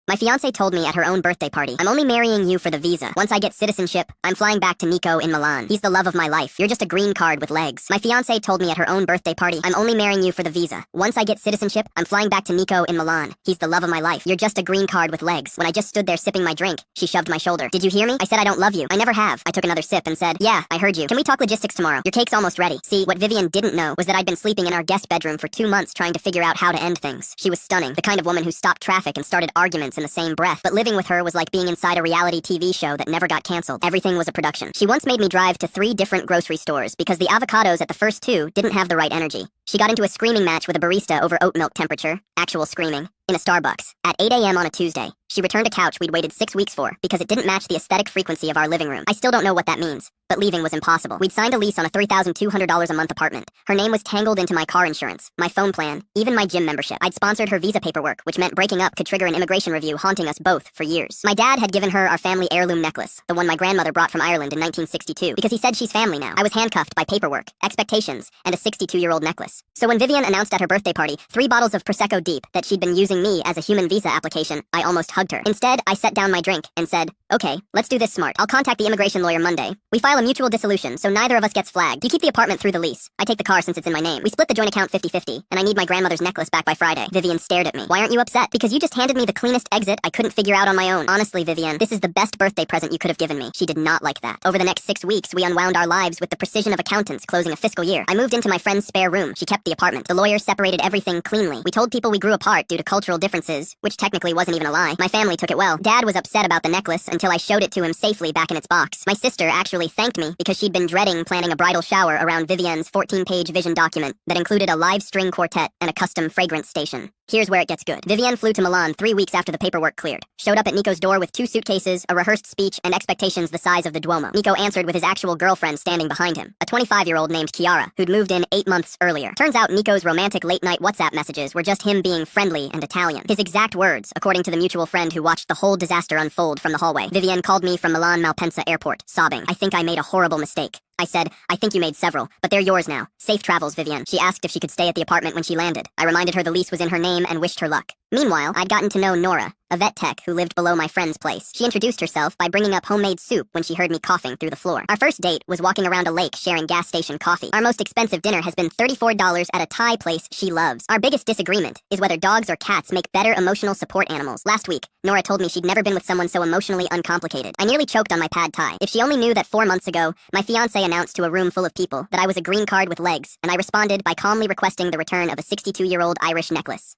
My fiancé told me at her own birthday party, I'm only marrying you for the visa. Once I get citizenship, I'm flying back to Nico in Milan. He's the love of my life. You're just a green card with legs. My fiancé told me at her own birthday party, I'm only marrying you for the visa. Once I get citizenship, I'm flying back to Nico in Milan. He's the love of my life. You're just a green card with legs. When I just stood there sipping my drink, she shoved my shoulder. Did you hear me? I said I don't love you. I never have. I took another sip and said, yeah, I heard you. Can we talk logistics tomorrow? Your cake's almost ready. See, what Vivian didn't know was that I'd been sleeping in our guest bedroom for 2 months trying to figure out how to end things. She was stunning, the kind of woman who stopped traffic and started arguments in the same breath, but living with her was like being inside a reality TV show that never got canceled. Everything was a production. She once made me drive to 3 different grocery stores because the avocados at the first 2 didn't have the right energy. She got into a screaming match with a barista over oat milk temperature, actual screaming, in a Starbucks, at 8 a.m. on a Tuesday. She returned a couch we'd waited 6 weeks for because it didn't match the aesthetic frequency of our living room. I still don't know what that means, but leaving was impossible. We'd signed a lease on a $3,200 a month apartment. Her name was tangled into my car insurance, my phone plan, even my gym membership. I'd sponsored her visa paperwork, which meant breaking up could trigger an immigration review haunting us both for years. My dad had given her our family heirloom necklace, the one my grandmother brought from Ireland in 1962, because he said she's family now. I was handcuffed by paperwork, expectations, and a 62-year-old necklace. So when Vivian announced at her birthday party, 3 bottles of Prosecco deep, that she'd been using me as a human visa application, I almost hugged her. Instead, I set down my drink and said, okay, let's do this smart. I'll contact the immigration lawyer Monday. We file a mutual dissolution, so neither of us gets flagged. You keep the apartment through the lease. I take the car since it's in my name. We split the joint account 50-50, and I need my grandmother's necklace back by Friday. Vivian stared at me. Why aren't you upset? Because you just handed me the cleanest exit I couldn't figure out on my own. Honestly, Vivian, this is the best birthday present you could have given me. She did not like that. Over the next 6 weeks, we unwound our lives with the precision of accountants closing a fiscal year. I moved into my friend's spare room. She kept the apartment. The lawyer separated everything cleanly. We told people we grew apart due to cultural differences, which technically wasn't even a lie. My family took it well. Dad was upset about the necklace until I showed it to him safely back in its box. My sister actually thanked me because she'd been dreading planning a bridal shower around Vivian's 14-page vision document that included a live string quartet and a custom fragrance station. Here's where it gets good. Vivian flew to Milan 3 weeks after the paperwork cleared. Showed up at Nico's door with 2 suitcases, a rehearsed speech, and expectations the size of the Duomo. Nico answered with his actual girlfriend standing behind him, a 25-year-old named Chiara, who'd moved in 8 months earlier. Turns out Nico's romantic late-night WhatsApp messages were just him being friendly and Italian. His exact words, according to the mutual friend who watched the whole disaster unfold from the hallway. Vivian called me from Milan Malpensa airport, sobbing. I think I made a horrible mistake. I said, I think you made several, but they're yours now. Safe travels, Vivian. She asked if she could stay at the apartment when she landed. I reminded her the lease was in her name and wished her luck. Meanwhile, I'd gotten to know Nora, a vet tech who lived below my friend's place. She introduced herself by bringing up homemade soup when she heard me coughing through the floor. Our first date was walking around a lake sharing gas station coffee. Our most expensive dinner has been $34 at a Thai place she loves. Our biggest disagreement is whether dogs or cats make better emotional support animals. Last week, Nora told me she'd never been with someone so emotionally uncomplicated. I nearly choked on my pad thai. If she only knew that 4 months ago, my fiancé announced to a room full of people that I was a green card with legs, and I responded by calmly requesting the return of a 62-year-old Irish necklace.